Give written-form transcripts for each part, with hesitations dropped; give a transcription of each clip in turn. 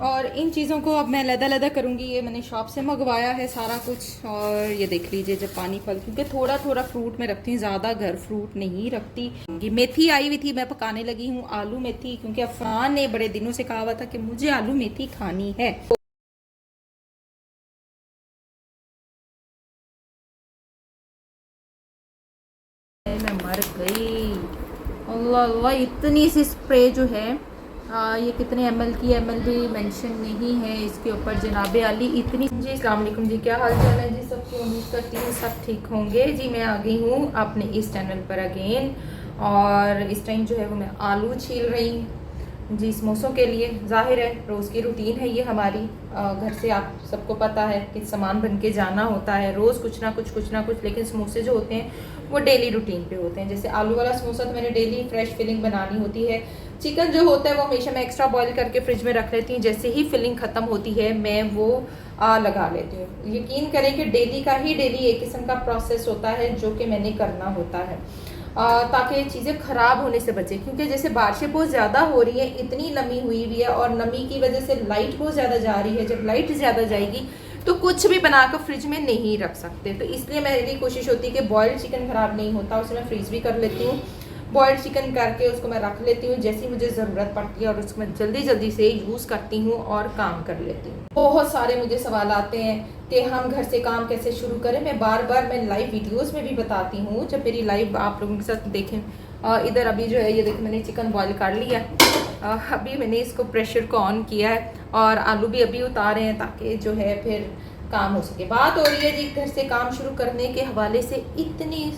और इन चीज़ों को अब मैं लदा करूँगी। ये मैंने शॉप से मंगवाया है सारा कुछ। और ये देख लीजिए जब पानी फल, क्योंकि थोड़ा थोड़ा फ्रूट मैं रखती हूँ, ज़्यादा घर फ्रूट नहीं रखती। ये मेथी आई हुई थी, मैं पकाने लगी हूँ आलू मेथी, क्योंकि अफरान ने बड़े दिनों से कहा हुआ था कि मुझे आलू मेथी खानी है। मैं मर गई। अल्लाह अल्लाह, इतनी सी स्प्रे जो है ये कितने ml की, ml भी मेंशन नहीं है इसके ऊपर जनाबे आली। इतनी जी। अस्सलाम वालेकुम जी, क्या हाल चाल है जी सबकी? उम्मीद करती हूँ सब ठीक होंगे जी। मैं आ गई हूँ अपने इस चैनल पर अगेन, और इस टाइम जो है वो मैं आलू छील रही हूँ जी समोसों के लिए। जाहिर है रोज़ की रूटीन है ये हमारी। घर से आप सबको पता है कि सामान बन के जाना होता है रोज़ कुछ ना कुछ, लेकिन समोसे जो होते हैं वो डेली रूटीन पे होते हैं। जैसे आलू वाला समोसा तो मैंने डेली फ्रेश फिलिंग बनानी होती है। चिकन जो होता है वो हमेशा मैं एक्स्ट्रा बॉईल करके फ्रिज में रख लेती हूँ। जैसे ही फिलिंग ख़त्म होती है मैं वो लगा लेती हूँ। यकीन करें कि डेली का ही डेली एक किस्म का प्रोसेस होता है जो कि मैंने करना होता है, ताकि चीज़ें ख़राब होने से बचे। क्योंकि जैसे बारिशें बहुत ज़्यादा हो रही है, इतनी नमी हुई हुई है, और नमी की वजह से लाइट बहुत ज़्यादा जा रही है। जब लाइट ज़्यादा जाएगी तो कुछ भी बनाकर फ्रिज में नहीं रख सकते। तो इसलिए मेरी कोशिश होती है कि बॉयल्ड चिकन ख़राब नहीं होता, उसे मैं फ्रीज़ भी कर लेती हूँ। बॉयल्ड चिकन करके उसको मैं रख लेती हूँ जैसी मुझे ज़रूरत पड़ती है, और उसको मैं जल्दी जल्दी से यूज़ करती हूँ और काम कर लेती हूँ। बहुत सारे मुझे सवाल आते हैं कि हम घर से काम कैसे शुरू करें। मैं मैं लाइव वीडियोस में भी बताती हूँ, जब मेरी लाइव आप लोगों के साथ देखें। इधर अभी जो है ये देखो मैंने चिकन बॉयल कर लिया। अभी मैंने इसको प्रेशर को ऑन किया है, और आलू भी अभी उतारे हैं ताकि जो है फिर काम हो सके। बात हो रही है जी घर से काम शुरू करने के हवाले से। इतने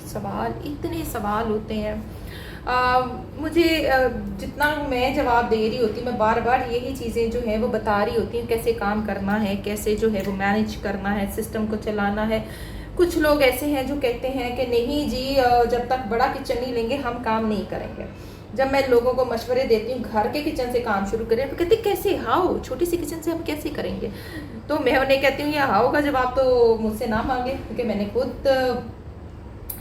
सवाल होते हैं। मुझे जितना मैं जवाब दे रही होती हूँ, मैं बार बार यही चीज़ें जो है वो बता रही होती हूँ, कैसे काम करना है, कैसे जो है वो मैनेज करना है, सिस्टम को चलाना है। कुछ लोग ऐसे हैं जो कहते हैं कि नहीं जी जब तक बड़ा किचन नहीं लेंगे हम काम नहीं करेंगे। जब मैं लोगों को मशवरे देती हूँ घर के किचन से काम शुरू करें, तो कहते कैसे, हाउ, छोटी सी किचन से हम कैसे करेंगे? तो मैं उन्हें कहती हूँ ये हाउ का जवाब तो मुझसे ना मांगे, क्योंकि मैंने खुद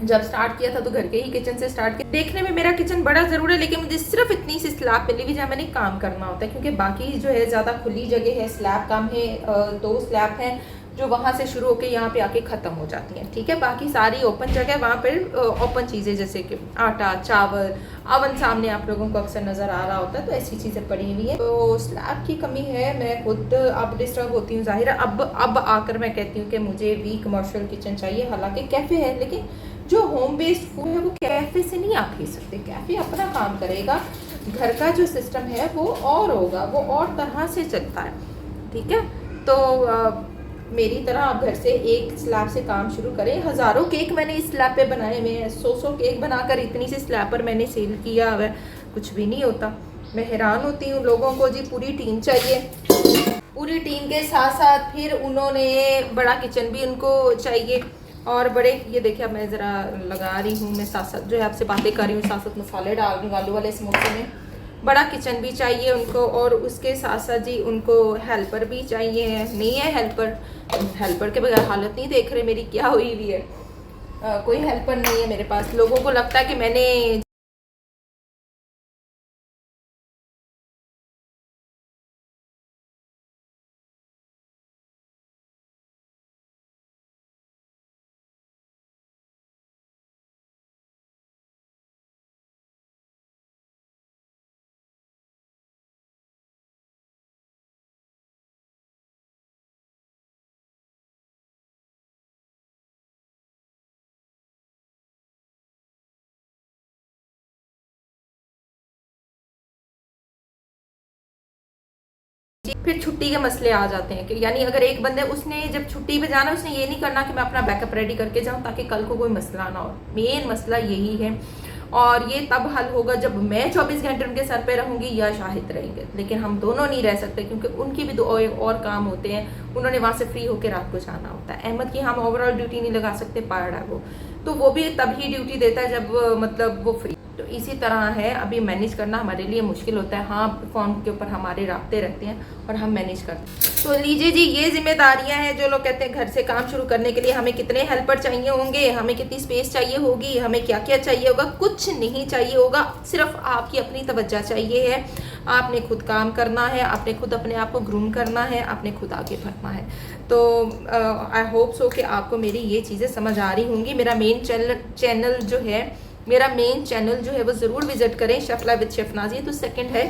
जब स्टार्ट किया था तो घर के ही किचन से स्टार्ट किया। देखने में मेरा किचन बड़ा ज़रूर है, लेकिन मुझे सिर्फ इतनी सी स्लैब मिली हुई जहाँ मैंने काम करना होता है, क्योंकि बाकी जो है ज़्यादा खुली जगह है, स्लैब कम है। 2 स्लैब हैं जो वहाँ से शुरू होकर यहाँ पे आके ख़त्म हो जाती हैं, ठीक है। बाकी सारी ओपन जगह, वहाँ पर ओपन चीज़ें जैसे कि आटा, चावल, अवन सामने आप लोगों को अक्सर नज़र आ रहा होता है, तो ऐसी चीज़ें पड़ी हुई है। तो स्लैब की कमी है। मैं खुद अब डिस्टर्ब होती हूँ, ज़ाहिर है। अब आकर मैं कहती हूँ कि मुझे भी कमर्शियल किचन चाहिए। हालांकि कैफ़े है, लेकिन जो होम बेस्ड फूड है वो कैफ़े से नहीं आप खरीद सकते। कैफ़े अपना काम करेगा, घर का जो सिस्टम है वो और होगा, वो और तरह से चलता है, ठीक है। तो मेरी तरह आप घर से एक स्लैब से काम शुरू करें। हज़ारों केक मैंने इस स्लैब पे बनाए हुए हैं। 100 केक बनाकर इतनी सी स्लैब पर मैंने सेल किया हुआ है, कुछ भी नहीं होता। मैं हैरान होती हूँ। लोगों को जी पूरी टीम चाहिए, पूरी टीम के साथ साथ फिर उन्होंने बड़ा किचन भी उनको चाहिए, और बड़े, ये देखिए अब मैं ज़रा लगा रही हूँ, मैं साथ साथ जो है आपसे बातें कर रही हूँ, साथ साथ मसाले डाल रही हूँ आलू वाले समोसे में। बड़ा किचन भी चाहिए उनको, और उसके साथ साथ जी उनको हेल्पर भी चाहिए। नहीं है हेल्पर के बगैर हालत नहीं देख रहे मेरी क्या हुई हुई है। कोई हेल्पर नहीं है मेरे पास। लोगों को लगता है कि मैंने फिर छुट्टी के मसले आ जाते हैं कि यानी अगर एक बंदे, उसने जब छुट्टी पे जाना, उसने ये नहीं करना कि मैं अपना बैकअप रेडी करके जाऊं ताकि कल को कोई मसला ना हो। मेन मसला यही है, और ये तब हल होगा जब मैं 24 घंटे उनके सर पे रहूंगी या शाहिद रहेंगे। लेकिन हम दोनों नहीं रह सकते, क्योंकि उनकी भी दो और काम होते हैं। उन्होंने वहाँ से फ्री होकर रात को जाना होता है। अहमद की हम ओवरऑल ड्यूटी नहीं लगा सकते, पार्ट है वो, तो वो भी तभी ड्यूटी देता है जब मतलब वो फ्री। तो इसी तरह है, अभी मैनेज करना हमारे लिए मुश्किल होता है। हाँ, फ़ोन के ऊपर हमारे राब्ते रहते हैं और हम मैनेज करते हैं। तो लीजिए जी, ये जिम्मेदारियां हैं। जो लोग कहते हैं घर से काम शुरू करने के लिए हमें कितने हेल्पर चाहिए होंगे, हमें कितनी स्पेस चाहिए होगी, हमें क्या क्या चाहिए होगा, कुछ नहीं चाहिए होगा। सिर्फ आपकी अपनी तवज्जो चाहिए है। आपने खुद काम करना है, आपने खुद अपने आप को ग्रूम करना है, आपने खुद आगे बढ़ना है। तो आई होप सो कि आपको मेरी ये चीज़ें समझ आ रही होंगी। मेरा मेन चैनल जो है वो ज़रूर विजिट करें, chef life with chef Nazi. तो सेकंड है,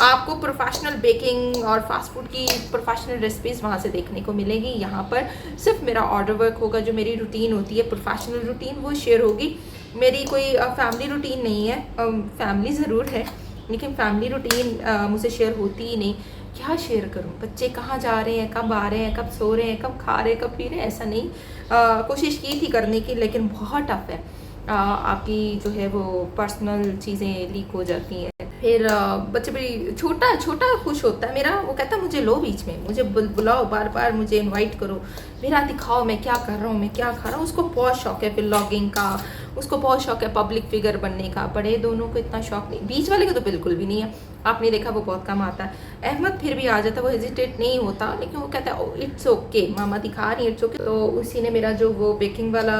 आपको प्रोफेशनल बेकिंग और फास्ट फूड की प्रोफेशनल रेसिपीज़ वहाँ से देखने को मिलेगी। यहाँ पर सिर्फ मेरा ऑर्डर वर्क होगा, जो मेरी रूटीन होती है प्रोफेशनल रूटीन, वो शेयर होगी। मेरी कोई फैमिली रूटीन नहीं है। फैमिली ज़रूर है, लेकिन फैमिली रूटीन मुझसे शेयर होती ही नहीं। क्या शेयर करूं, बच्चे कहाँ जा रहे हैं, कब आ रहे हैं, कब सो रहे हैं, कब खा रहे हैं, कब पी रहे हैं, ऐसा नहीं। कोशिश की थी करने की, लेकिन बहुत टफ है। आपकी जो है वो पर्सनल चीज़ें लीक हो जाती हैं। फिर बच्चे बड़ी छोटा खुश होता है मेरा, वो कहता है मुझे लो बीच में, मुझे बुलाओ, बार बार मुझे इनवाइट करो, मेरा दिखाओ मैं क्या कर रहा हूँ, मैं क्या खा रहा हूँ। उसको बहुत शौक है व्लॉगिंग का, उसको बहुत शौक है पब्लिक फिगर बनने का। बड़े दोनों को इतना शौक नहीं, बीच वाले को तो बिल्कुल भी नहीं है। आपने देखा वो बहुत कम आता है। अहमद फिर भी आ जाता है, वो हेजिटेट नहीं होता, लेकिन वो कहता है इट्स ओके, मामा दिखा रही, इट्स ओके। तो उसी ने मेरा जो वो बेकिंग वाला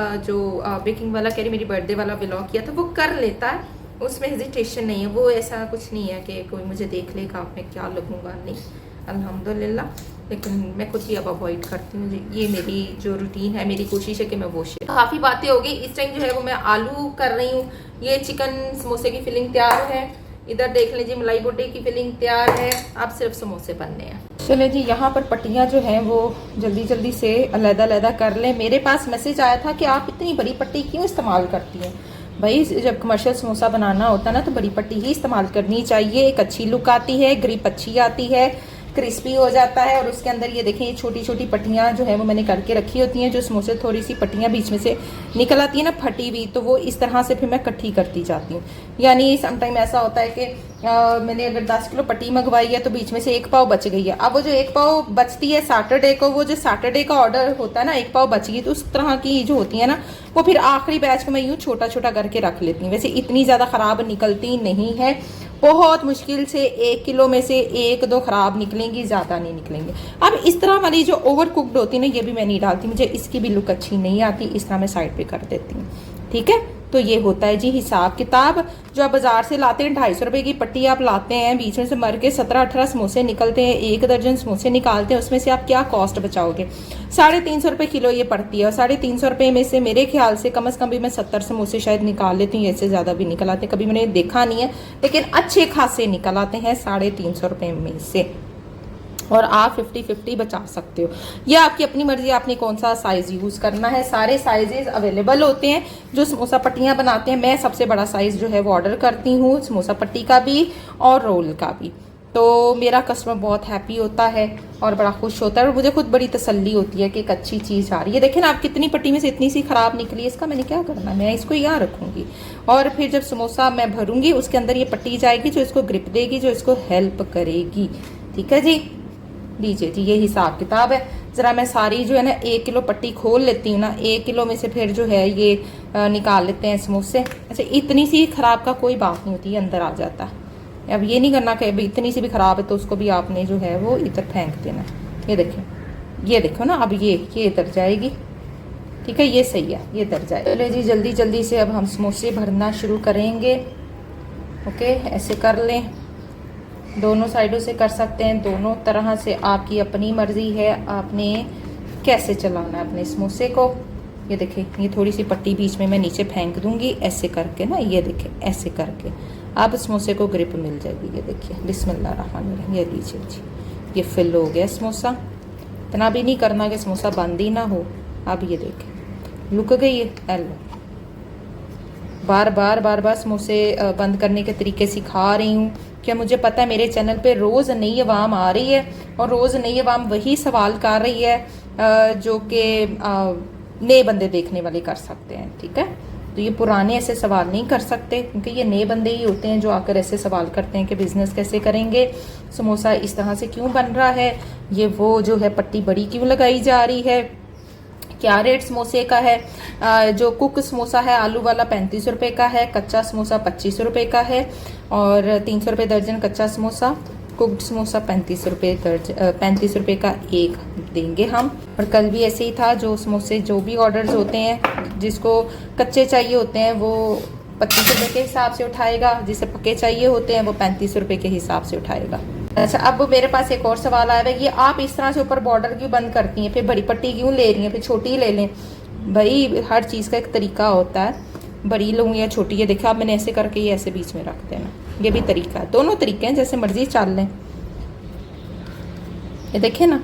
कह रही मेरी बर्थडे वाला व्लॉग किया था, वो कर लेता है, उसमें हेजिटेशन नहीं है। वो ऐसा कुछ नहीं है कि कोई मुझे देख लेगा मैं क्या लगूंगा, नहीं, अल्हम्दुलिल्लाह। लेकिन मैं खुद ही अब अवॉइड करती हूँ। ये मेरी जो रूटीन है, मेरी कोशिश है कि मैं वो शेयर। काफ़ी बातें हो गई। इस टाइम जो है वो मैं आलू कर रही हूँ। ये चिकन समोसे की फिलिंग तैयार है। इधर देख लीजिए मलाई बोटे की फिलिंग तैयार है। अब सिर्फ समोसे बनने हैं। चले जी, यहाँ पर पट्टियाँ जो हैं वो जल्दी से अलग-अलग कर लें। मेरे पास मैसेज आया था कि आप इतनी बड़ी पट्टी क्यों इस्तेमाल करती हैं। भाई, जब कमर्शियल समोसा बनाना होता है ना, तो बड़ी पट्टी ही इस्तेमाल करनी चाहिए। एक अच्छी लुक आती है, ग्रिप अच्छी आती है, क्रिस्पी हो जाता है। और उसके अंदर ये देखें, ये छोटी छोटी पट्टियाँ जो है वो मैंने करके रखी होती हैं। जो समोसे थोड़ी सी पट्टियाँ बीच में से निकल आती है ना फटी हुई, तो वो इस तरह से फिर मैं इकट्ठी करती जाती हूँ। यानी समटाइम ऐसा होता है कि मैंने अगर 10 किलो पट्टी मंगवाई है तो बीच में से 1 पाव बच गई है। अब वो जो 1 पाव बचती है सैटरडे को, वो जो सैटरडे का ऑर्डर होता है ना, 1 पाव बच गई, तो उस तरह की जो होती है ना, वो फिर आखिरी बैच को मैं यूँ छोटा छोटा करके रख लेती हूँ। वैसे इतनी ज़्यादा ख़राब निकलती नहीं है, बहुत मुश्किल से 1 किलो में से 1-2 ख़राब निकलेंगी, ज़्यादा नहीं निकलेंगे। अब इस तरह वाली जो ओवर कुकड होती है ना, ये भी मैं नहीं डालती, मुझे इसकी भी लुक अच्छी नहीं आती। इस तरह मैं साइड पे कर देती हूँ। ठीक है, तो ये होता है जी हिसाब किताब। जो आप बाज़ार से लाते हैं 250 रुपये की पट्टी आप लाते हैं, बीच में से मर के 17-18 समोसे निकलते हैं, 1 दर्जन समोसे निकालते हैं, उसमें से आप क्या कॉस्ट बचाओगे। 350 रुपये किलो ये पड़ती है। और 350 रुपये में से मेरे ख्याल से कम से कम भी मैं 70 समोसे शायद निकाल लेती हूँ। ऐसे ज़्यादा भी निकल आते हैं, कभी मैंने देखा नहीं है, लेकिन अच्छे खासे निकल आते हैं 350 रुपये में से। और आप 50-50 बचा सकते हो। ये आपकी अपनी मर्जी, आपने कौन सा साइज़ यूज़ करना है। सारे साइजेस अवेलेबल होते हैं जो समोसा पट्टियाँ बनाते हैं। मैं सबसे बड़ा साइज़ जो है वो ऑर्डर करती हूँ, समोसा पट्टी का भी और रोल का भी। तो मेरा कस्टमर बहुत हैप्पी होता है और बड़ा खुश होता है, और मुझे खुद बड़ी तसल्ली होती है कि एक अच्छी चीज़ आ रही है। देखें ना आप, कितनी पट्टी में से इतनी सी ख़राब निकली है, इसका मैंने क्या करना, मैं इसको यहाँ रखूँगी। और फिर जब समोसा मैं भरूँगी, उसके अंदर ये पट्टी जाएगी जो इसको ग्रिप देगी, जो इसको हेल्प करेगी। ठीक है जी, लीजिए जी, ये हिसाब किताब है। ज़रा मैं सारी जो है ना 1 किलो पट्टी खोल लेती हूँ ना, 1 किलो में से फिर जो है ये निकाल लेते हैं समोसे। अच्छा, इतनी सी ख़राब का कोई बात नहीं होती, अंदर आ जाता है। अब ये नहीं करना कि इतनी सी भी ख़राब है तो उसको भी आपने जो है वो इधर फेंक देना। ये देखें, ये देखो ना, अब ये इधर जाएगी। ठीक है, ये सही है, ये इधर जाए। चलिए जी, जल्दी से अब हम समोसे भरना शुरू करेंगे। ओके, ऐसे कर लें, दोनों साइडों से कर सकते हैं, दोनों तरह से आपकी अपनी मर्जी है, आपने कैसे चलाना है अपने समोसे को। ये देखें, ये थोड़ी सी पट्टी बीच में मैं नीचे फेंक दूंगी ऐसे करके ना, ये देखें ऐसे करके अब समोसे को ग्रिप मिल जाएगी। ये देखिए, बिस्मिल्लाहिर्रहमानिर्रहीम, ये लीजिए जी, ये फिल हो गया समोसा। इतना भी नहीं करना कि समोसा बंद ही ना हो। अब ये देखें, लुक गई है। हेलो, बार बार समोसे बंद करने के तरीके सिखा रही हूँ, क्या मुझे पता है मेरे चैनल पे रोज़ नई आवाम आ रही है और रोज़ नई आवाम वही सवाल कर रही है जो कि नए बंदे देखने वाले कर सकते हैं। ठीक है, तो ये पुराने ऐसे सवाल नहीं कर सकते, क्योंकि ये नए बंदे ही होते हैं जो आकर ऐसे सवाल करते हैं कि बिज़नेस कैसे करेंगे, समोसा इस तरह से क्यों बन रहा है, ये वो जो है पट्टी बड़ी क्यों लगाई जा रही है, क्या रेट समोसे का है। जो कुक समोसा है आलू वाला 35 रुपये का है, कच्चा समोसा 25 रुपये का है और 300 रुपये दर्जन कच्चा समोसा। कुक्ड समोसा 35 रुपये 35 रुपये का एक देंगे हम। और कल भी ऐसे ही था, जो समोसे जो भी ऑर्डर्स होते हैं, जिसको कच्चे चाहिए होते हैं वो 25 रुपये के हिसाब से उठाएगा, जिसे पके चाहिए होते हैं वो 35 रुपये के हिसाब से उठाएगा। अच्छा, अब मेरे पास एक और सवाल आया है, ये आप इस तरह से ऊपर बॉर्डर क्यों बंद करती हैं, फिर बड़ी पट्टी क्यों ले रही हैं, फिर छोटी ले लें। भाई हर चीज़ का एक तरीका होता है, बड़ी लूँ या छोटी है। देखिए अब मैंने ऐसे करके ये ऐसे बीच में रख देना, ये भी तरीका है। दोनों तरीके हैं, जैसे मर्जी चल लें। ये देखिए ना,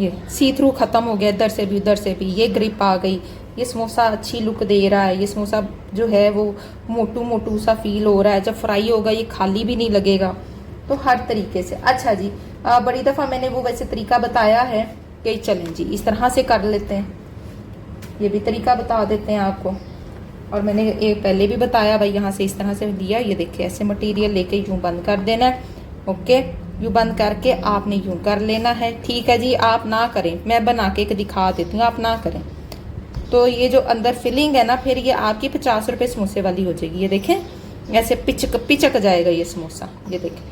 ये सी थ्रू ख़त्म हो गया, इधर से भी उधर से भी, ये ग्रिप आ गई। ये समोसा अच्छी लुक दे रहा है। ये समोसा जो है वो मोटू मोटू सा फील हो रहा है। जब फ्राई होगा ये खाली भी नहीं लगेगा, तो हर तरीके से। अच्छा जी, बड़ी दफ़ा मैंने वो वैसे तरीका बताया है कि चलें जी इस तरह से कर लेते हैं। ये भी तरीका बता देते हैं आपको। और मैंने एक पहले भी बताया भाई, यहाँ से इस तरह से दिया। ये देखिए ऐसे मटेरियल लेके यूँ बंद कर देना है। ओके, यूँ बंद करके आपने यूँ कर लेना है। ठीक है जी, आप ना करें, मैं बना के एक दिखा देती हूँ, आप ना करें। तो ये जो अंदर फिलिंग है ना, फिर ये आपकी 50 रुपये समोसे वाली हो जाएगी। ये देखें ऐसे पिचक जाएगा ये समोसा। ये देखें,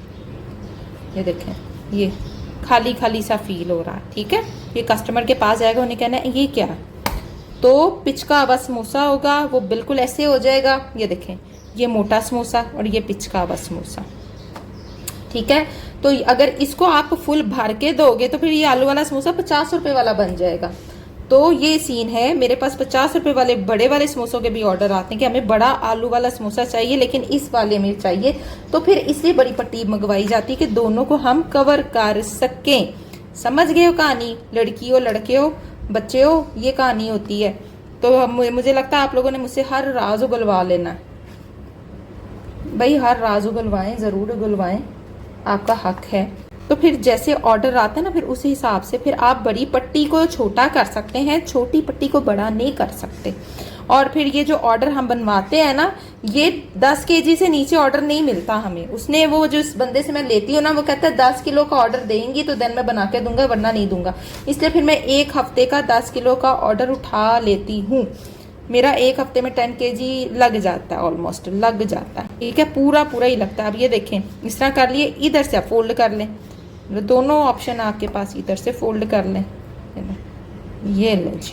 ये देखें, ये खाली खाली सा फील हो रहा है। ठीक है, ये कस्टमर के पास जाएगा, उन्हें कहना है ये क्या है, तो पिचका हुआ समोसा होगा, वो बिल्कुल ऐसे हो जाएगा। ये देखें, ये मोटा समोसा और ये पिचका हुआ समोसा। ठीक है, तो अगर इसको आप फुल भर के दोगे तो फिर ये आलू वाला समोसा 50 रुपये वाला बन जाएगा। तो ये सीन है। मेरे पास 50 रुपये वाले बड़े वाले समोसों के भी ऑर्डर आते हैं कि हमें बड़ा आलू वाला समोसा चाहिए, लेकिन इस वाले में चाहिए, तो फिर इसलिए बड़ी पट्टी मंगवाई जाती है कि दोनों को हम कवर कर सकें। समझ गए हो कहानी, लड़की हो लड़के हो बच्चे हो, ये कहानी होती है। तो मुझे लगता है आप लोगों ने मुझसे हर राज उगलवा लेना है। भाई हर राज उगलवाएं, ज़रूर उगलवाएं, आपका हक है। तो फिर जैसे ऑर्डर आता है ना, फिर उसी हिसाब से फिर आप बड़ी पट्टी को छोटा कर सकते हैं, छोटी पट्टी को बड़ा नहीं कर सकते। और फिर ये जो ऑर्डर हम बनवाते हैं ना, ये 10 केजी से नीचे ऑर्डर नहीं मिलता हमें। उसने वो जो इस बंदे से मैं लेती हूँ ना, वो कहता है 10 किलो का ऑर्डर देंगी तो देन मैं बना के दूंगा, वरना नहीं दूंगा। इसलिए फिर मैं एक हफ्ते का 10 किलो का ऑर्डर उठा लेती हूँ। मेरा एक हफ्ते में 10 केजी लग जाता है, ऑलमोस्ट लग जाता है। ठीक है, पूरा पूरा ही लगता है। अब ये देखें, इस तरह कर लिए, इधर से आप फोल्ड कर लें, दोनों ऑप्शन आपके पास, इधर से फोल्ड कर लें, ये लें जी।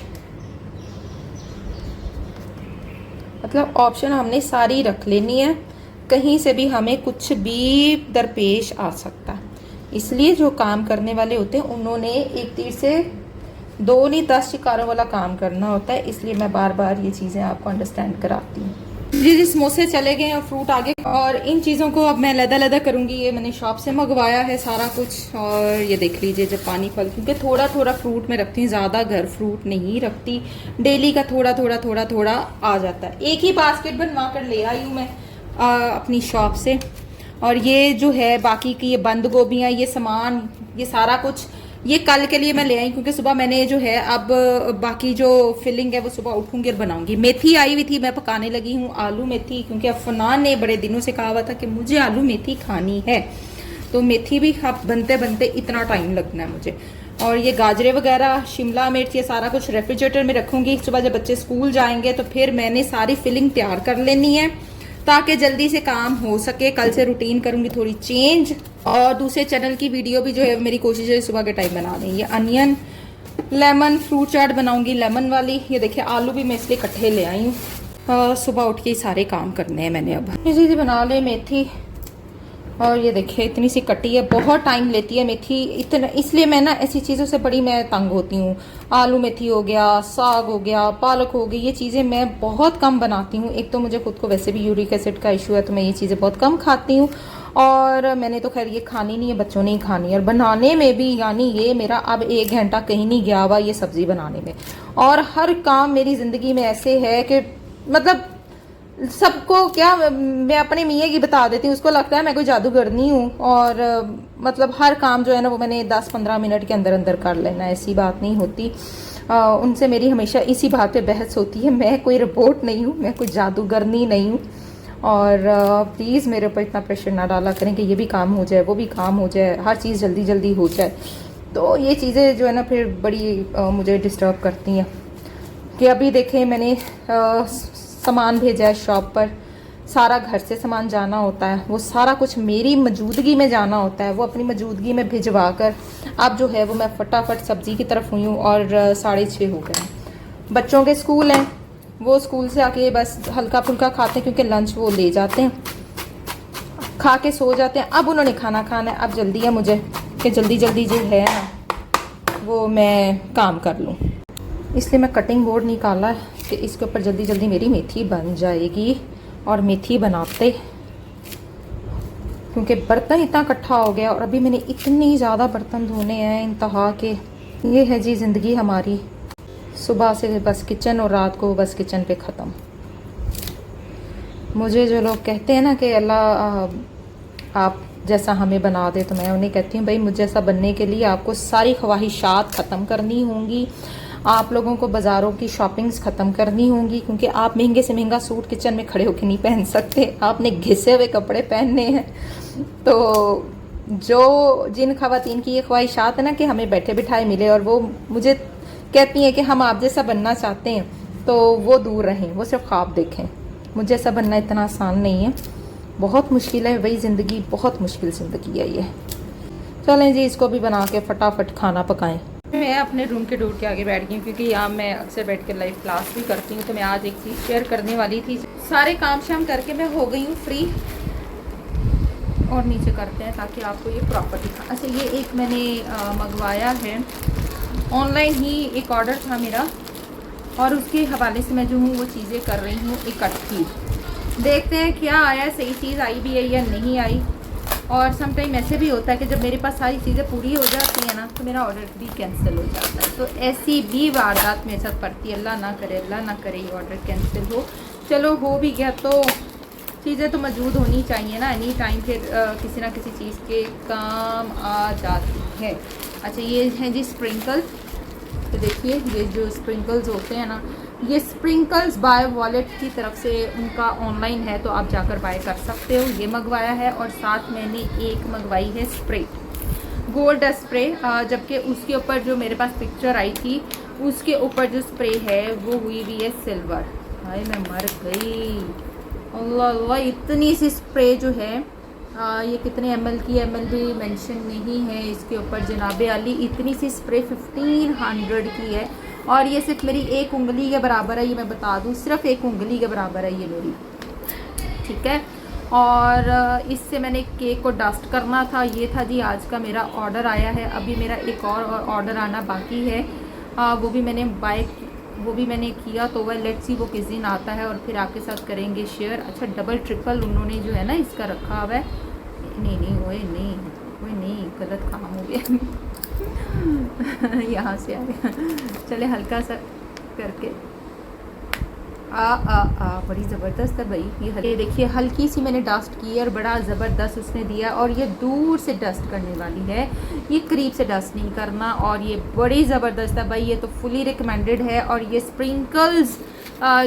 मतलब ऑप्शन हमने सारी रख लेनी है, कहीं से भी हमें कुछ भी दरपेश आ सकता है। इसलिए जो काम करने वाले होते हैं उन्होंने एक तीर से दो नहीं 10 शिकारों वाला काम करना होता है। इसलिए मैं बार बार ये चीज़ें आपको अंडरस्टैंड कराती हूँ। जी, समोसे चले गए और फ्रूट आगे, और इन चीज़ों को अब मैं लदा करूँगी। ये मैंने शॉप से मंगवाया है सारा कुछ। और ये देख लीजिए, जब पानी फल, क्योंकि थोड़ा थोड़ा फ्रूट में रखती हूँ, ज़्यादा घर फ्रूट नहीं रखती, डेली का थोड़ा थोड़ा आ जाता है। एक ही बास्केट बनवा कर ले आई हूँ मैं अपनी शॉप से। और ये जो है बाकी की ये बंद गोभियाँ, ये सामान, ये सारा कुछ ये कल के लिए मैं ले आई, क्योंकि सुबह मैंने जो है अब बाकी जो फिलिंग है वो सुबह उठूंगी और बनाऊंगी। मेथी आई हुई थी, मैं पकाने लगी हूँ आलू मेथी, क्योंकि अफनान ने बड़े दिनों से कहा हुआ था कि मुझे आलू मेथी खानी है। तो मेथी भी बनते बनते इतना टाइम लगना है मुझे। और ये गाजरे वगैरह, शिमला मिर्च, ये सारा कुछ रेफ्रिजरेटर में रखूंगी। सुबह जब बच्चे स्कूल जाएंगे तो फिर मैंने सारी फिलिंग तैयार कर लेनी है, ताकि जल्दी से काम हो सके। कल से रूटीन करूंगी थोड़ी चेंज। और दूसरे चैनल की वीडियो भी जो है मेरी कोशिश है सुबह के टाइम बना दें। ये अनियन लेमन फ्रूट चाट बनाऊंगी, लेमन वाली। ये देखिए आलू भी मैं इसलिए इकट्ठे ले आई हूँ, सुबह उठ के सारे काम करने हैं मैंने। अब ये चीज़ बना ले मेथी। और ये देखिए इतनी सी कटी है, बहुत टाइम लेती है मेथी इतना, इसलिए मैं ना ऐसी चीज़ों से बड़ी मैं तंग होती हूँ। आलू मेथी हो गया, साग हो गया, पालक हो गई, ये चीज़ें मैं बहुत कम बनाती हूँ। एक तो मुझे खुद को वैसे भी यूरिक एसिड का इशू है, तो मैं ये चीज़ें बहुत कम खाती हूँ। और मैंने तो खैर ये खानी नहीं है, बच्चों ने ही खानी है। और बनाने में भी, यानी ये मेरा अब 1 घंटा कहीं नहीं गया हुआ ये सब्ज़ी बनाने में। और हर काम मेरी ज़िंदगी में ऐसे है कि मतलब सबको क्या, मैं अपने मियाँ की बता देती हूँ, उसको लगता है मैं कोई जादूगरनी हूँ। और मतलब हर काम जो है ना वो मैंने 10-15 मिनट के अंदर अंदर कर लेना, ऐसी बात नहीं होती। उनसे मेरी हमेशा इसी बात पे बहस होती है, मैं कोई रोबोट नहीं हूँ, मैं कोई जादूगरनी नहीं हूँ। और प्लीज़ मेरे ऊपर इतना प्रेशर ना डाला करें कि ये भी काम हो जाए, वो भी काम हो जाए, हर चीज़ जल्दी जल्दी हो जाए। तो ये चीज़ें जो है ना फिर बड़ी मुझे डिस्टर्ब करती हैं। कि अभी देखें मैंने सामान भेजा है शॉप पर, सारा घर से सामान जाना होता है, वो सारा कुछ मेरी मौजूदगी में जाना होता है, वो अपनी मौजूदगी में भिजवा कर अब जो है वो मैं फटाफट सब्ज़ी की तरफ हुई हूँ और 6:30 हो गए हैं। बच्चों के स्कूल हैं, वो स्कूल से आके बस हल्का फुल्का खाते हैं क्योंकि लंच वो ले जाते हैं, खा के सो जाते हैं। अब उन्होंने खाना खाना है, अब जल्दी है मुझे कि जल्दी जल्दी जो है ना वो मैं काम कर लूँ, इसलिए मैं कटिंग बोर्ड निकाला है कि इसके ऊपर जल्दी जल्दी मेरी मेथी बन जाएगी। और मेथी बनाते क्योंकि बर्तन इतना इकट्ठा हो गया और अभी मैंने इतनी ज़्यादा बर्तन धोने हैं इंतहा के। ये है जी ज़िंदगी हमारी, सुबह से बस किचन और रात को बस किचन पे ख़त्म। मुझे जो लोग कहते हैं ना कि अल्लाह आप जैसा हमें बना दे, तो मैं उन्हें कहती हूँ भाई मुझ जैसा बनने के लिए आपको सारी ख्वाहिशात ख़त्म करनी होंगी, आप लोगों को बाज़ारों की शॉपिंग्स ख़त्म करनी होंगी, क्योंकि आप महंगे से महंगा सूट किचन में खड़े होकर नहीं पहन सकते, आपने घिसे हुए कपड़े पहनने हैं। तो जो जिन ख़वातीन की ये ख्वाहिशात है ना कि हमें बैठे बिठाए मिले और वो मुझे कहती हैं कि हम आप जैसा बनना चाहते हैं, तो वो दूर रहें, वो सिर्फ ख्वाब देखें। मुझे जैसा बनना इतना आसान नहीं है, बहुत मुश्किल है वही ज़िंदगी, बहुत मुश्किल ज़िंदगी है ये। चलें जी इसको भी बना के फटाफट खाना पकाएं। मैं अपने रूम के डोर के आगे बैठ गई हूँ क्योंकि यहाँ मैं अक्सर बैठ कर लाइव क्लास भी करती हूँ, तो मैं आज एक चीज़ शेयर करने वाली थी। सारे काम शाम करके मैं हो गई हूँ फ्री, और नीचे करते हैं ताकि आपको ये प्रॉपर दिखा। अच्छा ये एक मैंने मंगवाया है ऑनलाइन ही, एक ऑर्डर था मेरा और उसके हवाले से मैं जो हूँ वो चीज़ें कर रही हूँ इकट्ठी। देखते हैं क्या आया, सही चीज़ आई भी है या नहीं आई। और सम टाइम ऐसे भी होता है कि जब मेरे पास सारी चीज़ें पूरी हो जाती हैं ना तो मेरा ऑर्डर भी कैंसिल हो जाता है। तो ऐसी भी वारदात मेरे साथ पड़ती है, अल्लाह ना करे ये ऑर्डर कैंसिल हो। चलो हो भी गया तो चीज़ें तो मौजूद होनी चाहिए ना, एनी टाइम फिर किसी ना किसी चीज़ के काम आ जाती है। अच्छा ये हैं जी स्प्रिंकल, तो देखिए ये जो स्प्रिंकल्स होते हैं ना, ये स्प्रिंकल्स बाय वॉलेट की तरफ से उनका ऑनलाइन है, तो आप जाकर बाय कर सकते हो। ये मंगवाया है और साथ मैंने एक मंगवाई है स्प्रे, गोल्ड स्प्रे, जबकि उसके ऊपर जो मेरे पास पिक्चर आई थी उसके ऊपर जो स्प्रे है वो हुई भी है सिल्वर। हाय मैं मर गई, अल्लाह अल्लाह, इतनी सी स्प्रे जो है ये कितने ml की, ml भी मेंशन नहीं है इसके ऊपर जनाबे आली। इतनी सी स्प्रे 1500 की है और ये सिर्फ मेरी एक उंगली के बराबर है, ये मैं बता दूँ, सिर्फ एक उंगली के बराबर है ये मेरी, ठीक है। और इससे मैंने केक को डस्ट करना था। ये था जी आज का मेरा ऑर्डर आया है, अभी मेरा एक और ऑर्डर आना बाकी है, वो भी मैंने किया, तो वह लेट्स सी वो किस दिन आता है और फिर आपके साथ करेंगे शेयर। अच्छा डबल ट्रिपल उन्होंने जो है ना इसका रखा हुआ है, नहीं गलत काम हो गया यहाँ से आ गया। चले हल्का सा करके बड़ी ज़बरदस्त है भाई ये देखिए, हल्की सी मैंने डस्ट की है और बड़ा ज़बरदस्त उसने दिया। और ये दूर से डस्ट करने वाली है, ये करीब से डस्ट नहीं करना, और ये बड़ी ज़बरदस्त है भाई, ये तो फुली रिकमेंडेड है। और ये स्प्रिंकल्स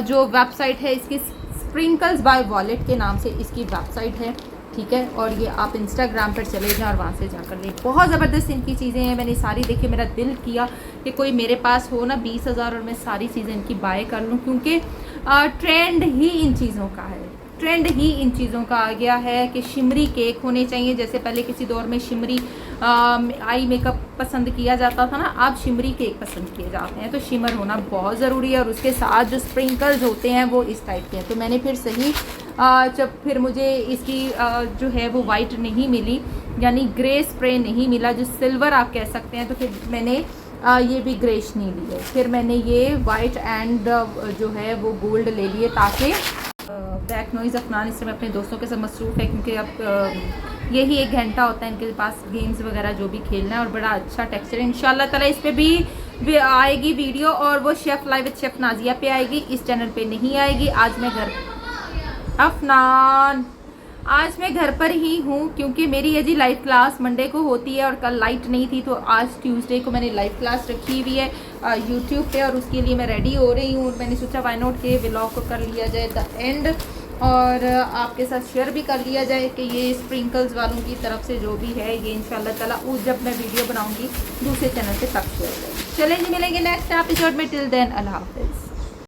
जो वेबसाइट है इसकी, स्प्रिंकल्स बाय वॉलेट के नाम से इसकी वेबसाइट है, ठीक है। और ये आप इंस्टाग्राम पर चले जाएं और वहाँ से जाकर लें, बहुत ज़बरदस्त इनकी चीज़ें हैं। मैंने सारी देखी, मेरा दिल किया कि कोई मेरे पास हो ना 20,000 और मैं सारी चीज़ें इनकी बाय कर लूँ, क्योंकि ट्रेंड ही इन चीज़ों का है, ट्रेंड ही इन चीज़ों का आ गया है कि शिमरी केक होने चाहिए। जैसे पहले किसी दौर में शिमरी आई मेकअप पसंद किया जाता था ना, अब शिमरी केक पसंद किए जाते हैं, तो शिमर होना बहुत ज़रूरी है। और उसके साथ जो स्प्रिंकल्स होते हैं वो इस टाइप के हैं। तो मैंने फिर सही जब फिर मुझे इसकी जो है वो वाइट नहीं मिली, यानी ग्रे स्प्रे नहीं मिला, जो सिल्वर आप कह सकते हैं, तो फिर मैंने ये भी ग्रेश नहीं लिए, फिर मैंने ये वाइट एंड जो है वो गोल्ड ले लिए, ताकि बैक नॉइज़ अफनान इस समय अपने दोस्तों के साथ मसरूफ़ है, क्योंकि अब यही 1 घंटा होता है इनके पास गेम्स वगैरह जो भी खेलना है। और बड़ा अच्छा टेक्सचर है, इंशाल्लाह ताला इस पर भी आएगी वीडियो, और वो chef live with chef Nazia पे आएगी, इस चैनल पे नहीं आएगी। आज मैं घर पर ही हूँ, क्योंकि मेरी जी लाइव क्लास मंडे को होती है और कल लाइट नहीं थी, तो आज ट्यूसडे को मैंने लाइव क्लास रखी हुई है यूट्यूब पे, और उसके लिए मैं रेडी हो रही हूँ। मैंने सोचा वाई नॉट के व्लॉग को कर लिया जाए द एंड, और आपके साथ शेयर भी कर लिया जाए कि ये स्प्रिंकल्स वालों की तरफ से जो भी है ये इंशाल्लाह ताला जब मैं वीडियो बनाऊँगी दूसरे चैनल पे तब शेयर करेंगे। चलें जी, मिलेंगे नेक्स्ट एपिसोड में, टिल देन अल्लाह हाफिज़।